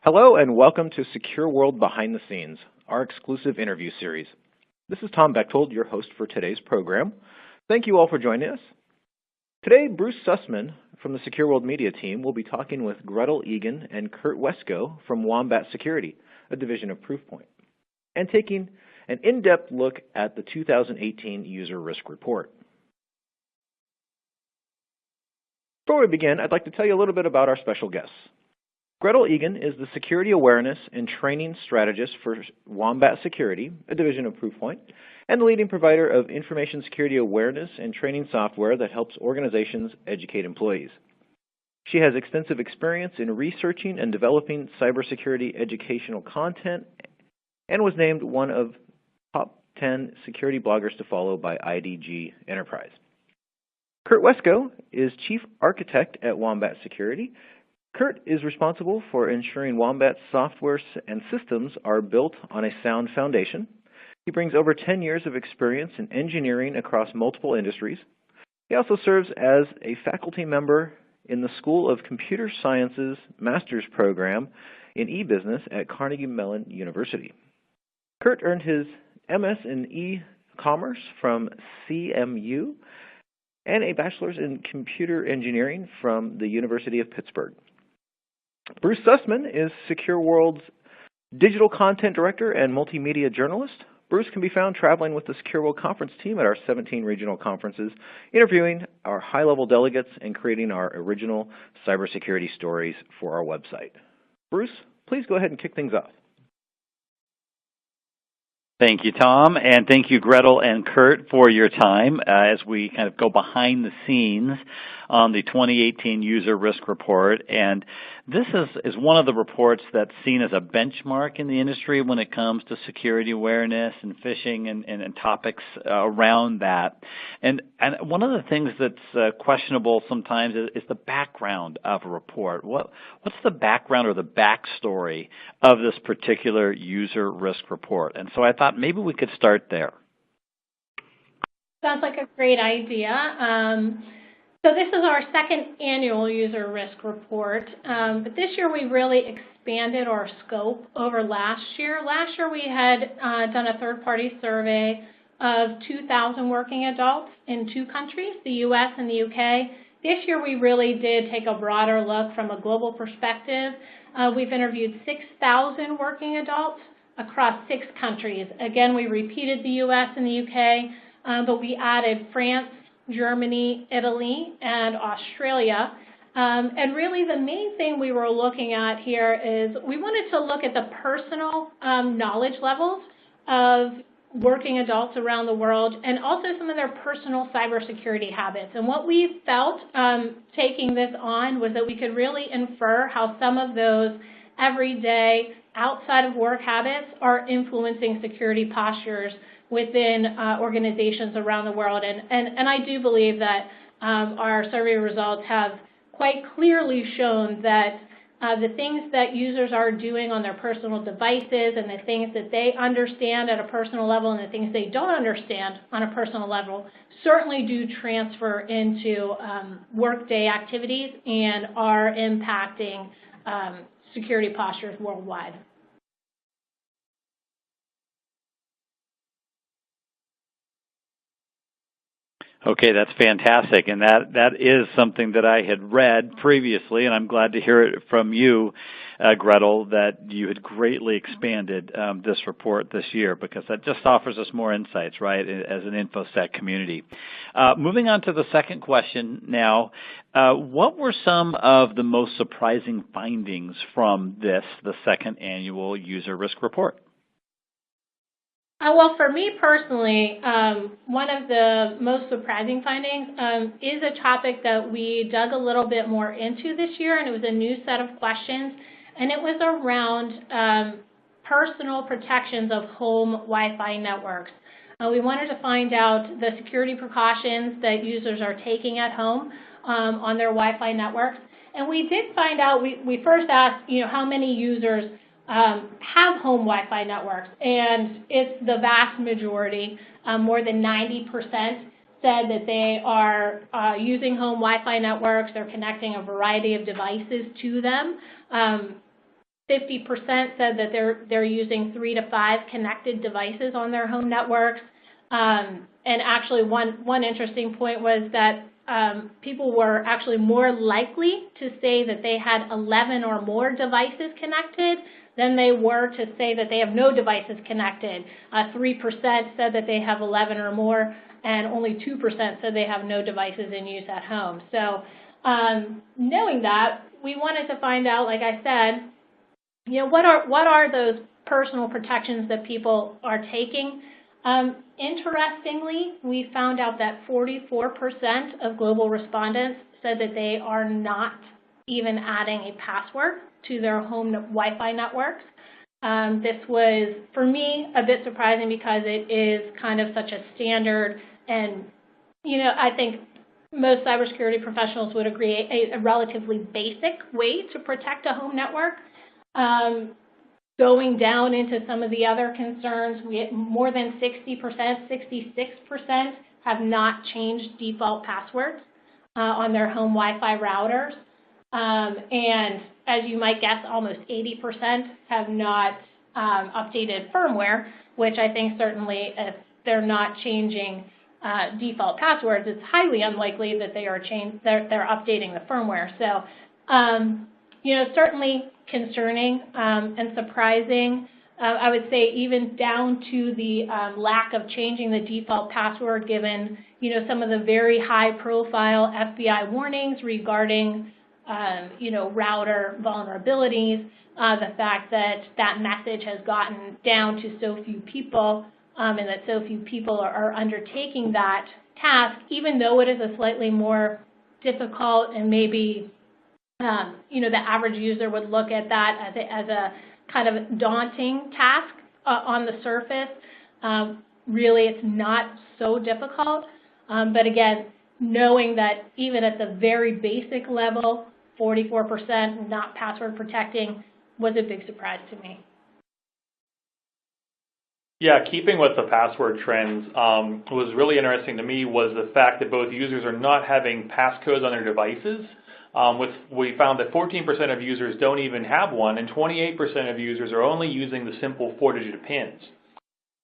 Hello and welcome to SecureWorld Behind the Scenes, our exclusive interview series. This is Tom Bechtold, your host for today's program. Thank you all for joining us. Today, Bruce Sussman from the SecureWorld media team will be talking with Gretel Egan and Kurt Wescoe from Wombat Security, a division of Proofpoint, and taking an in-depth look at the 2018 User Risk Report. Before we begin, I'd like to tell you a little bit about our special guests. Gretel Egan is the Security Awareness and Training Strategist for Wombat Security, a division of Proofpoint, and the leading provider of information security awareness and training software that helps organizations educate employees. She has extensive experience in researching and developing cybersecurity educational content and was named one of top 10 security bloggers to follow by IDG Enterprise. Kurt Wescoe is Chief Architect at Wombat Security. Kurt is responsible for ensuring Wombat's software and systems are built on a sound foundation. He brings over 10 years of experience in engineering across multiple industries. He also serves as a faculty member in the School of Computer Sciences Master's Program in e-business at Carnegie Mellon University. Kurt earned his MS in e-commerce from CMU and a bachelor's in computer engineering from the University of Pittsburgh. Bruce Sussman is SecureWorld's Digital Content Director and Multimedia Journalist. Bruce can be found traveling with the SecureWorld conference team at our 17 regional conferences, interviewing our high-level delegates and creating our original cybersecurity stories for our website. Bruce, please go ahead and kick things off. Thank you, Tom, and thank you, Gretel and Kurt, for your time as we kind of go behind the scenes on the 2018 User Risk Report. And this is one of the reports that's seen as a benchmark in the industry when it comes to security awareness and phishing and topics around that. And one of the things that's questionable sometimes is the background of a report. What's the background or the backstory of this particular User Risk Report? And so I thought maybe we could start there. Sounds like a great idea. So this is our second annual User Risk Report, but this year we really expanded our scope over last year. Last year we had done a third-party survey of 2,000 working adults in 2 countries, the U.S. and the UK. This year we really did take a broader look from a global perspective. We've interviewed 6,000 working adults across 6 countries. Again, we repeated the U.S. and the UK, but we added France, Germany, Italy, and Australia. And really the main thing we were looking at here is we wanted to look at the personal knowledge levels of working adults around the world and also some of their personal cybersecurity habits. And what we felt taking this on was that we could really infer how some of those everyday outside of work habits are influencing security postures within organizations around the world. And I do believe that our survey results have quite clearly shown that the things that users are doing on their personal devices and the things that they understand at a personal level and the things they don't understand on a personal level certainly do transfer into workday activities and are impacting security postures worldwide. Okay, that's fantastic, and that is something that I had read previously, and I'm glad to hear it from you, Gretel, that you had greatly expanded this report this year, because that just offers us more insights, right, as an InfoSec community. Moving on to the second question now, what were some of the most surprising findings from the second annual User Risk Report? Well, for me personally, one of the most surprising findings is a topic that we dug a little bit more into this year, and it was a new set of questions, and it was around personal protections of home Wi-Fi networks. We wanted to find out the security precautions that users are taking at home on their Wi-Fi networks, and we did find out, we first asked, how many users have home Wi-Fi networks, and it's the vast majority, more than 90%, said that they are using home Wi-Fi networks. They're connecting a variety of devices to them. 50% said that they're using 3 to 5 connected devices on their home networks. And actually, one interesting point was that people were actually more likely to say that they had 11 or more devices connected than they were to say that they have no devices connected. 3% said that they have 11 or more, and only 2% said they have no devices in use at home. So knowing that, we wanted to find out, like I said, what are those personal protections that people are taking? Interestingly, we found out that 44% of global respondents said that they are not even adding a password to their home Wi-Fi networks. This was, for me, a bit surprising because it is kind of such a standard, and I think most cybersecurity professionals would agree a relatively basic way to protect a home network. Going down into some of the other concerns, more than 60%, 66% have not changed default passwords on their home Wi-Fi routers. And as you might guess, almost 80% have not updated firmware, which I think certainly if they're not changing default passwords, it's highly unlikely that they're updating the firmware. So, certainly concerning and surprising. I would say even down to the lack of changing the default password, given some of the very high-profile FBI warnings regarding router vulnerabilities. The fact that that message has gotten down to so few people, and that so few people are undertaking that task, even though it is a slightly more difficult and maybe the average user would look at that as a kind of daunting task on the surface. Really, it's not so difficult. But again, knowing that even at the very basic level, 44% not password protecting was a big surprise to me. Yeah, keeping with the password trends, was really interesting to me was the fact that both users are not having passcodes on their devices. We found that 14% of users don't even have one, and 28% of users are only using the simple 4-digit PINs.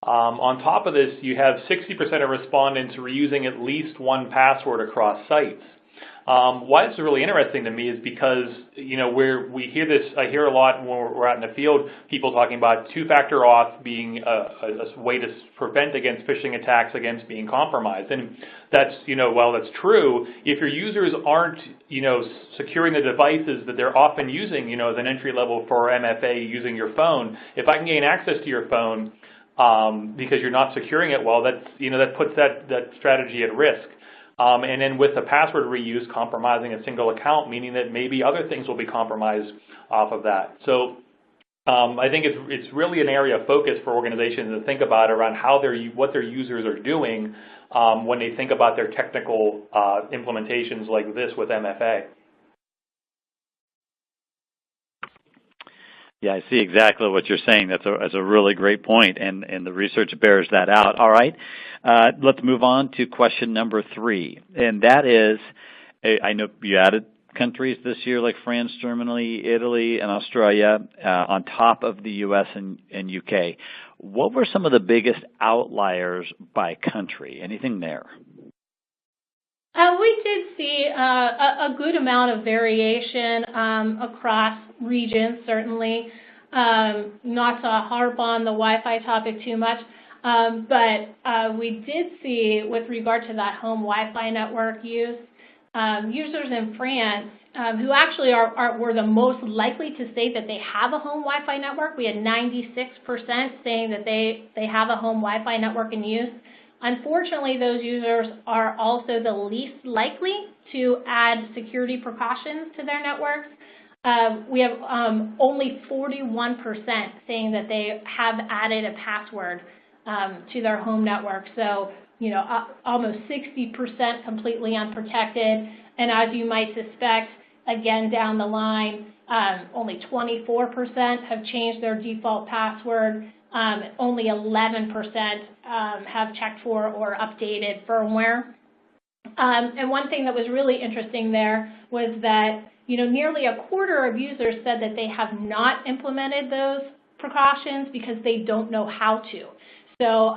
On top of this, you have 60% of respondents who are using at least one password across sites. Why it's really interesting to me is because, we hear this, I hear a lot when we're out in the field, people talking about two-factor auth being a way to prevent against phishing attacks, against being compromised. And that's, while that's true, if your users aren't, securing the devices that they're often using, as an entry level for MFA using your phone, if I can gain access to your phone because you're not securing it well, that's, that puts that strategy at risk. And then with the password reuse, compromising a single account, meaning that maybe other things will be compromised off of that. So I think it's really an area of focus for organizations to think about around what their users are doing when they think about their technical implementations like this with MFA. Yeah, I see exactly what you're saying. That's a really great point, and the research bears that out. All right, let's move on to question number 3, and that is, I know you added countries this year like France, Germany, Italy, and Australia on top of the U.S. and UK. What were some of the biggest outliers by country? Anything there? We did see a good amount of variation across regions, certainly. Not to harp on the Wi-Fi topic too much, but we did see, with regard to that home Wi-Fi network use, users in France who actually were the most likely to say that they have a home Wi-Fi network. We had 96% saying that they have a home Wi-Fi network in use. Unfortunately, those users are also the least likely to add security precautions to their networks. We have only 41% saying that they have added a password to their home network. So, almost 60% completely unprotected. And as you might suspect, again, down the line, only 24% have changed their default password. Only 11% have checked for or updated firmware. And one thing that was really interesting there was that, nearly a quarter of users said that they have not implemented those precautions because they don't know how to. So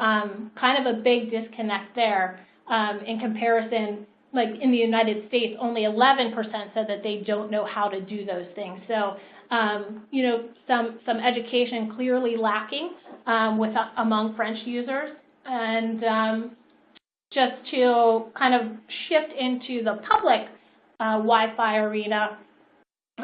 kind of a big disconnect there in comparison. Like in the United States, only 11% said that they don't know how to do those things. So, some education clearly lacking among French users. And just to kind of shift into the public Wi-Fi arena,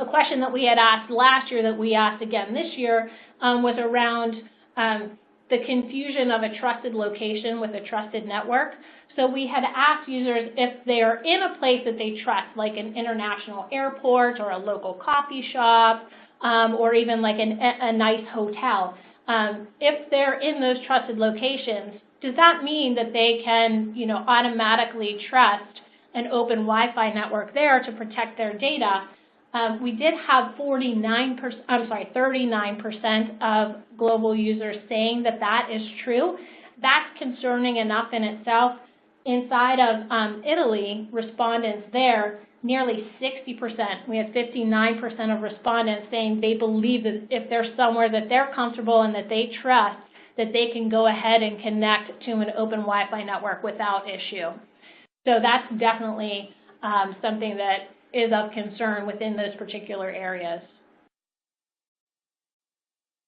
a question that we had asked last year that we asked again this year was around the confusion of a trusted location with a trusted network. So we had asked users if they are in a place that they trust, like an international airport or a local coffee shop, or even like a nice hotel. If they're in those trusted locations, does that mean that they can, automatically trust an open Wi-Fi network there to protect their data? We did have 39% of global users saying that that is true. That's concerning enough in itself. Inside of Italy, respondents there, nearly 60%, we had 59% of respondents saying they believe that if they're somewhere that they're comfortable and that they trust, that they can go ahead and connect to an open Wi-Fi network without issue. So that's definitely something that is of concern within those particular areas.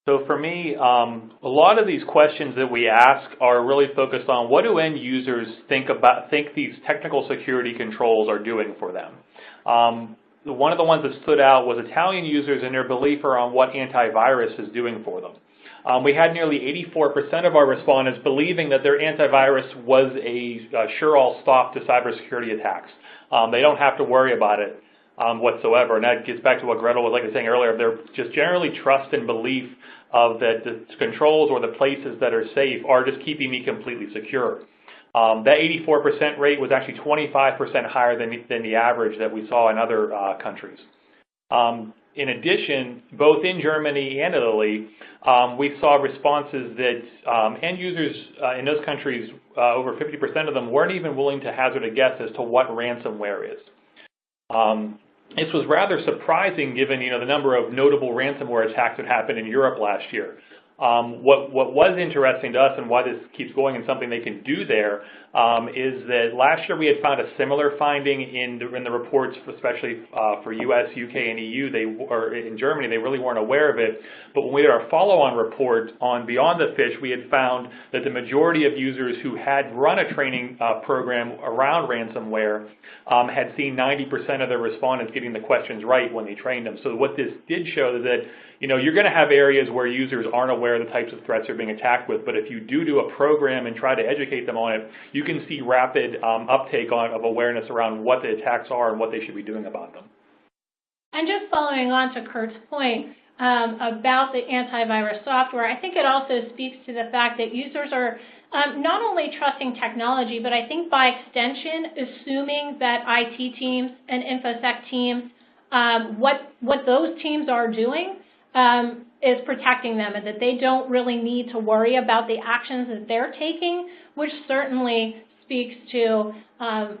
So for me, a lot of these questions that we ask are really focused on what do end users think these technical security controls are doing for them. One of the ones that stood out was Italian users and their belief around what antivirus is doing for them. We had nearly 84% of our respondents believing that their antivirus was a sure-all stop to cybersecurity attacks. They don't have to worry about it whatsoever, and that gets back to what Gretel was saying earlier. They're just generally trust and belief of that the controls or the places that are safe are just keeping me completely secure. That 84% rate was actually 25% higher than the average that we saw in other countries. In addition, both in Germany and Italy, we saw responses that end users in those countries, over 50% of them, weren't even willing to hazard a guess as to what ransomware is. This was rather surprising given the number of notable ransomware attacks that happened in Europe last year. What was interesting to us and why this keeps going and something they can do there is that last year we had found a similar finding in the reports, especially for US, UK, and EU. Or in Germany, they really weren't aware of it. But when we did our follow-on report on Beyond the Fish, we had found that the majority of users who had run a training program around ransomware had seen 90% of their respondents getting the questions right when they trained them. So what this did show is that you're going to have areas where users aren't aware of the types of threats they're being attacked with, but if you do a program and try to educate them on it, you can see rapid uptake of awareness around what the attacks are and what they should be doing about them. And just following on to Kurt's point about the antivirus software, I think it also speaks to the fact that users are not only trusting technology, but I think by extension assuming that IT teams and InfoSec teams, what those teams are doing is protecting them, and that they don't really need to worry about the actions that they're taking, which certainly speaks to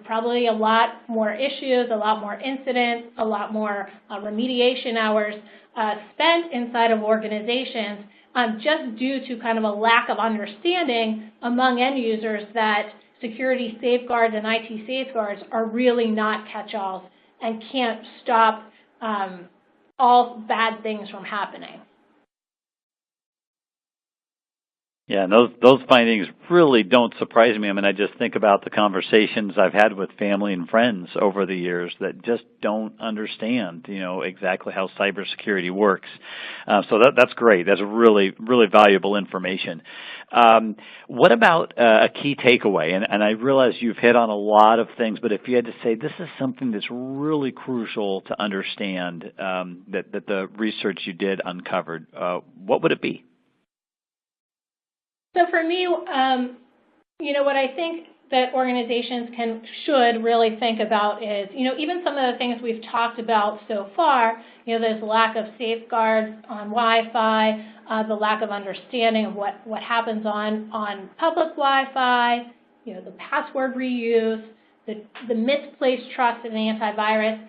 probably a lot more issues, a lot more incidents, a lot more remediation hours spent inside of organizations just due to kind of a lack of understanding among end users that security safeguards and IT safeguards are really not catch-alls and can't stop all bad things from happening. Yeah, and those findings really don't surprise me. I mean, I just think about the conversations I've had with family and friends over the years that just don't understand, exactly how cybersecurity works. So that's great. That's really, really valuable information. What about a key takeaway? And I realize you've hit on a lot of things, but if you had to say this is something that's really crucial to understand that the research you did uncovered, what would it be? So for me, what I think that organizations should really think about is, even some of the things we've talked about so far, there's lack of safeguards on Wi-Fi, the lack of understanding of what happens on public Wi-Fi, the password reuse, the misplaced trust in antivirus.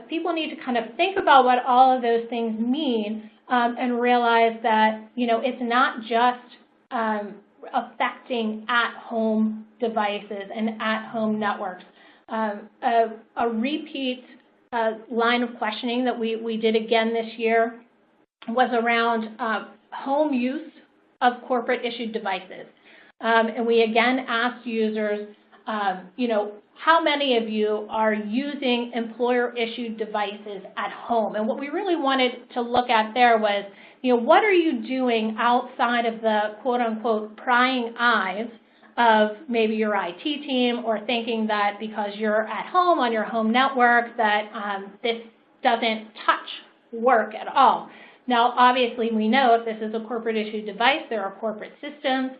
people need to kind of think about what all of those things mean and realize that, it's not just affecting at-home devices and at-home networks. A repeat line of questioning that we did again this year was around home use of corporate-issued devices. And we again asked users, how many of you are using employer-issued devices at home? And what we really wanted to look at there was, what are you doing outside of the quote-unquote prying eyes of maybe your IT team, or thinking that because you're at home on your home network that this doesn't touch work at all. Now, obviously, we know if this is a corporate-issued device, there are corporate systems,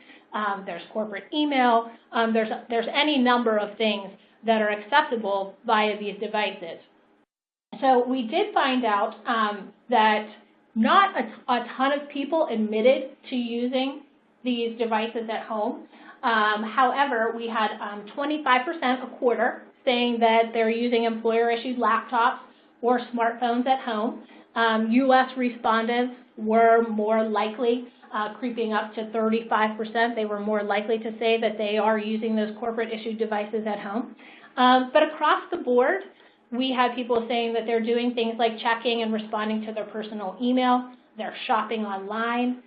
there's corporate email, there's any number of things that are accessible via these devices. So we did find out that not a ton of people admitted to using these devices at home. However, we had 25%, a quarter, saying that they're using employer-issued laptops or smartphones at home. U.S. respondents were more likely, creeping up to 35%, they were more likely to say that they are using those corporate-issued devices at home. But across the board, we had people saying that they're doing things like checking and responding to their personal email, they're shopping online,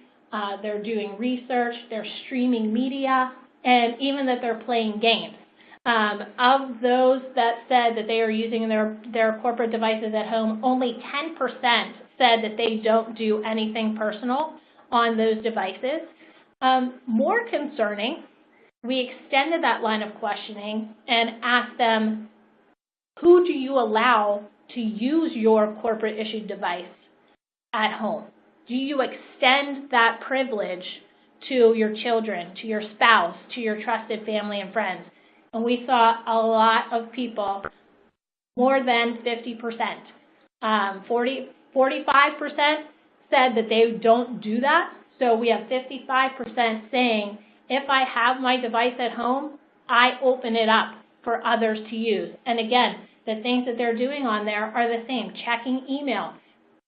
they're doing research, they're streaming media, and even that they're playing games. Of those that said that they are using their corporate devices at home, only 10% said that they don't do anything personal on those devices. More concerning, we extended that line of questioning and asked them, who do you allow to use your corporate-issued device at home? Do you extend that privilege to your children, to your spouse, to your trusted family and friends? And we saw a lot of people, more than 50%. 45% said that they don't do that. So we have 55% saying, if I have my device at home, I open it up for others to use. And again, the things that they're doing on there are the same: checking email,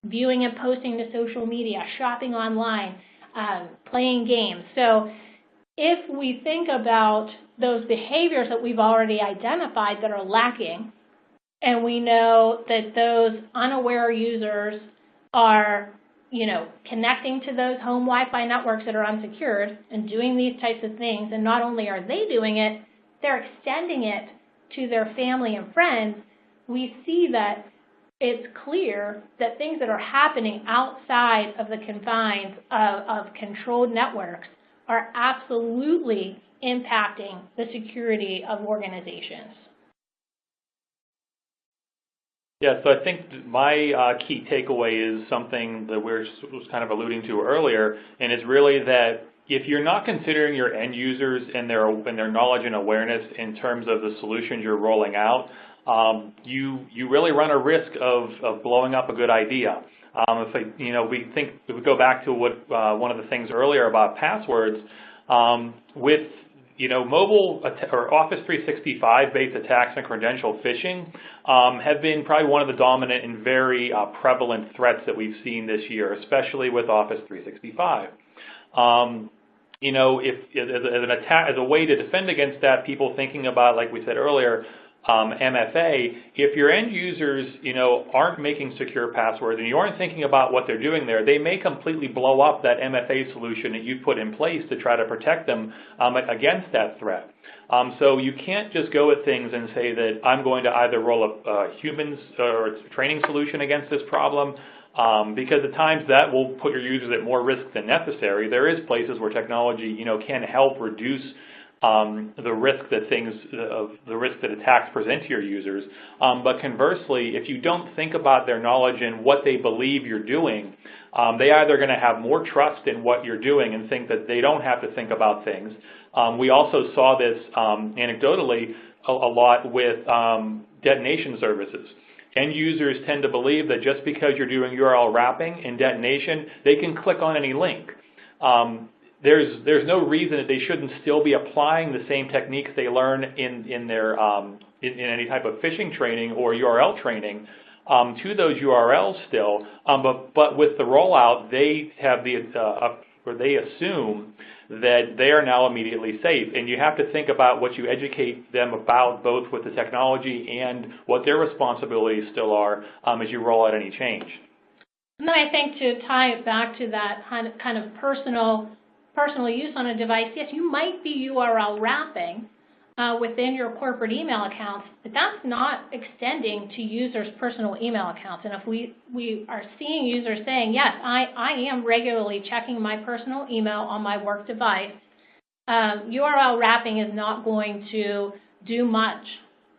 viewing and posting to social media, shopping online, playing games. So if we think about those behaviors that we've already identified that are lacking, and we know that those unaware users are, connecting to those home Wi-Fi networks that are unsecured and doing these types of things, and not only are they doing it, they're extending it to their family and friends, we see that it's clear that things that are happening outside of the confines of controlled networks are absolutely impacting the security of organizations. Yeah, so I think my key takeaway is something that we was kind of alluding to earlier, and it's really that if you're not considering your end users and their knowledge and awareness in terms of the solutions you're rolling out, you really run a risk of blowing up a good idea. If we go back to what one of the things earlier about passwords, with mobile or Office 365 based attacks and credential phishing have been probably one of the dominant and very prevalent threats that we've seen this year, especially with Office 365. As a way to defend against that, people thinking about, like we said earlier, MFA, if your end users, aren't making secure passwords and you aren't thinking about what they're doing there, they may completely blow up that MFA solution that you've put in place to try to protect them against that threat. So you can't just go at things and say that I'm going to either roll a humans or a training solution against this problem, because at times that will put your users at more risk than necessary. There is places where technology, can help reduce the risk that attacks present to your users. But conversely, if you don't think about their knowledge and what they believe you're doing, they either going to have more trust in what you're doing and think that they don't have to think about things. We also saw this anecdotally a lot with detonation services. End users tend to believe that just because you're doing URL wrapping and detonation, they can click on any link. There's no reason that they shouldn't still be applying the same techniques they learn in any type of phishing training or URL training to those URLs still, but with the rollout, they have or they assume that they are now immediately safe. And you have to think about what you educate them about, both with the technology and what their responsibilities still are as you roll out any change. And I think to tie it back to that kind of personal use on a device, yes, you might be URL wrapping within your corporate email accounts, but that's not extending to users' personal email accounts. And if we are seeing users saying, yes, I am regularly checking my personal email on my work device, URL wrapping is not going to do much,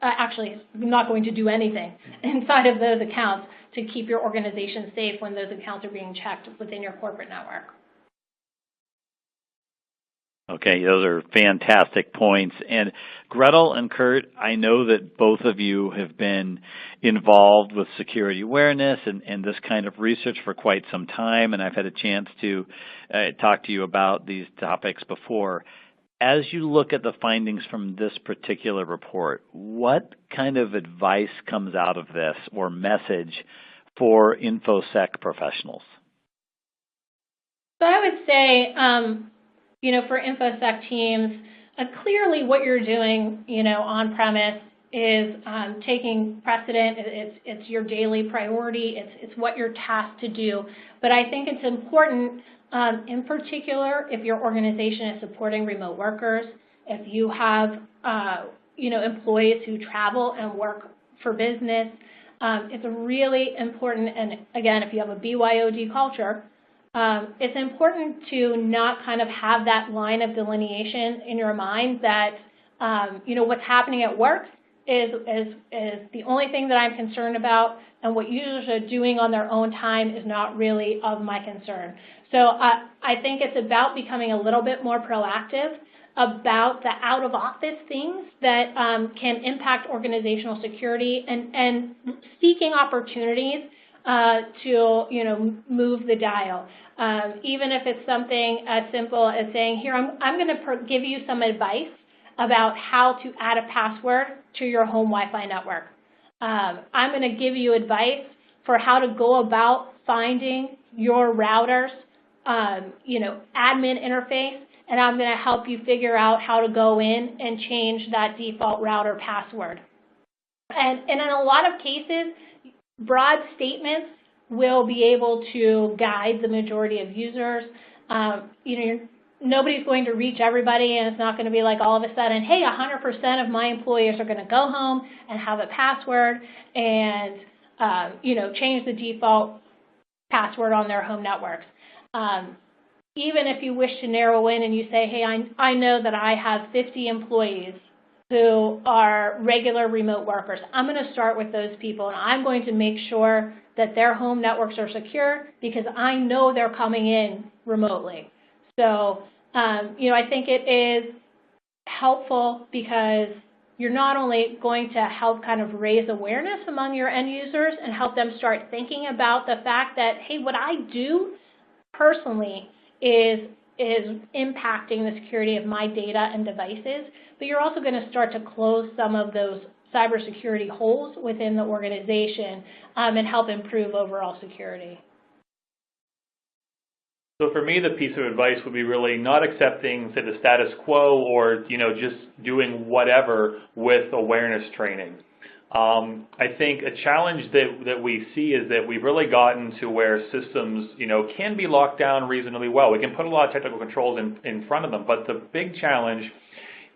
actually not going to do anything inside of those accounts to keep your organization safe when those accounts are being checked within your corporate network. Okay, those are fantastic points. And Gretel and Kurt, I know that both of you have been involved with security awareness and this kind of research for quite some time, and I've had a chance to talk to you about these topics before. As you look at the findings from this particular report, what kind of advice comes out of this or message for InfoSec professionals? So I would say, for InfoSec teams, clearly what you're doing, on-premise is taking precedent. It's your daily priority. It's what you're tasked to do. But I think it's important, in particular, if your organization is supporting remote workers, if you have, employees who travel and work for business, it's really important. And again, if you have a BYOD culture, it's important to not kind of have that line of delineation in your mind that, what's happening at work is the only thing that I'm concerned about, and what users are doing on their own time is not really of my concern. So I think it's about becoming a little bit more proactive about the out-of-office things that can impact organizational security and seeking opportunities to move the dial. Even if it's something as simple as saying, here, I'm going to give you some advice about how to add a password to your home Wi-Fi network. I'm going to give you advice for how to go about finding your router's admin interface, and I'm going to help you figure out how to go in and change that default router password. And in a lot of cases, broad statements will be able to guide the majority of users. Nobody's going to reach everybody, and it's not going to be like all of a sudden, hey, 100% of my employees are going to go home and have a password and, change the default password on their home networks. Even if you wish to narrow in and you say, hey, I know that I have 50 employees who are regular remote workers. I'm going to start with those people, and I'm going to make sure that their home networks are secure because I know they're coming in remotely. So, I think it is helpful because you're not only going to help kind of raise awareness among your end users and help them start thinking about the fact that, hey, what I do personally is impacting the security of my data and devices, but you're also going to start to close some of those cybersecurity holes within the organization and help improve overall security. So for me, the piece of advice would be really not accepting, say, the status quo or, just doing whatever with awareness training. I think a challenge that we see is that we've really gotten to where systems, can be locked down reasonably well. We can put a lot of technical controls in front of them, but the big challenge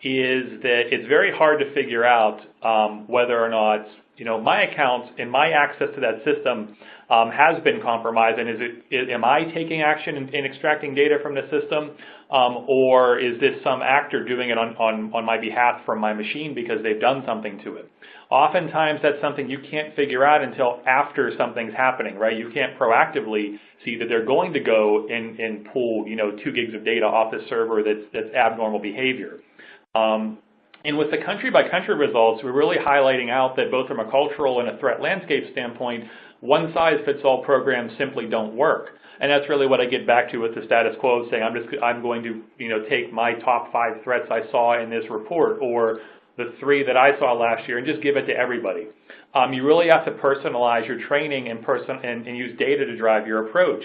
is that it's very hard to figure out whether or not, my account and my access to that system has been compromised, and am I taking action in extracting data from the system, or is this some actor doing it on my behalf from my machine because they've done something to it? Oftentimes that's something you can't figure out until after something's happening, right? You can't proactively see that they're going to go and pull, 2 gigs of data off the server that's abnormal behavior. And with the country-by-country results, we're really highlighting out that both from a cultural and a threat landscape standpoint, one-size-fits-all programs simply don't work. And that's really what I get back to with the status quo, saying I'm going to take my top 5 threats I saw in this report, or the 3 that I saw last year and just give it to everybody. You really have to personalize your training and use data to drive your approach.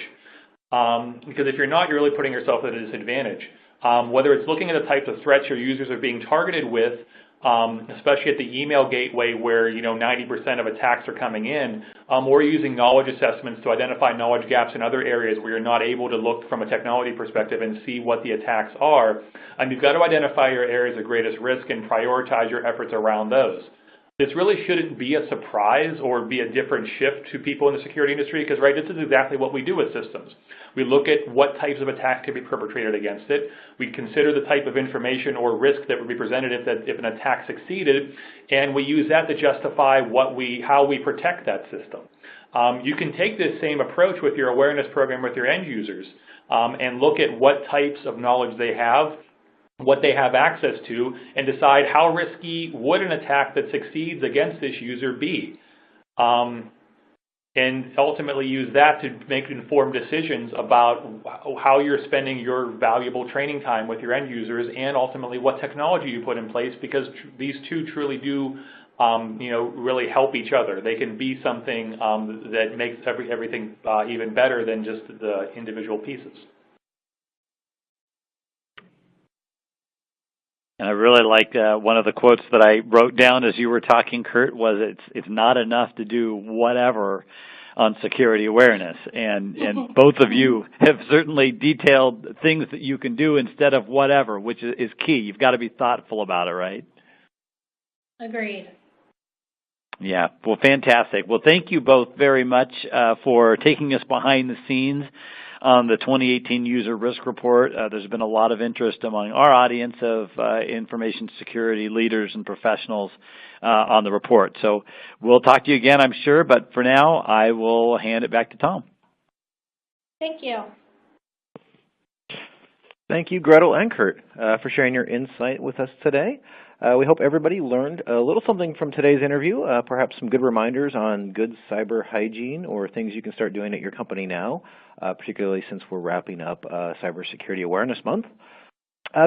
Because if you're not, you're really putting yourself at a disadvantage. Whether it's looking at the types of threats your users are being targeted with, especially at the email gateway where 90% of attacks are coming in, or using knowledge assessments to identify knowledge gaps in other areas where you're not able to look from a technology perspective and see what the attacks are. And you've got to identify your areas of greatest risk and prioritize your efforts around those. This really shouldn't be a surprise or be a different shift to people in the security industry because, right, this is exactly what we do with systems. We look at what types of attacks can be perpetrated against it. We consider the type of information or risk that would be presented if an attack succeeded, and we use that to justify how we protect that system. You can take this same approach with your awareness program with your end users and look at what types of knowledge they have, what they have access to, and decide how risky would an attack that succeeds against this user be. And ultimately use that to make informed decisions about how you're spending your valuable training time with your end users and ultimately what technology you put in place, because these two truly do really help each other. They can be something that makes everything even better than just the individual pieces. And I really like one of the quotes that I wrote down as you were talking, Kurt, was it's not enough to do whatever on security awareness. And both of you have certainly detailed things that you can do instead of whatever, which is key. You've got to be thoughtful about it, right? Agreed. Yeah, well, fantastic. Well, thank you both very much for taking us behind the scenes on the 2018 User Risk Report. There's been a lot of interest among our audience of information security leaders and professionals on the report. So we'll talk to you again, I'm sure, but for now, I will hand it back to Tom. Thank you. Thank you, Gretel and Kurt, for sharing your insight with us today. We hope everybody learned a little something from today's interview, perhaps some good reminders on good cyber hygiene or things you can start doing at your company now, particularly since we're wrapping up Cybersecurity Awareness Month.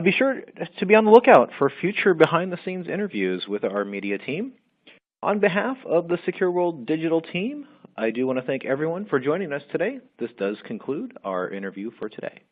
Be sure to be on the lookout for future behind-the-scenes interviews with our media team. On behalf of the SecureWorld digital team, I do want to thank everyone for joining us today. This does conclude our interview for today.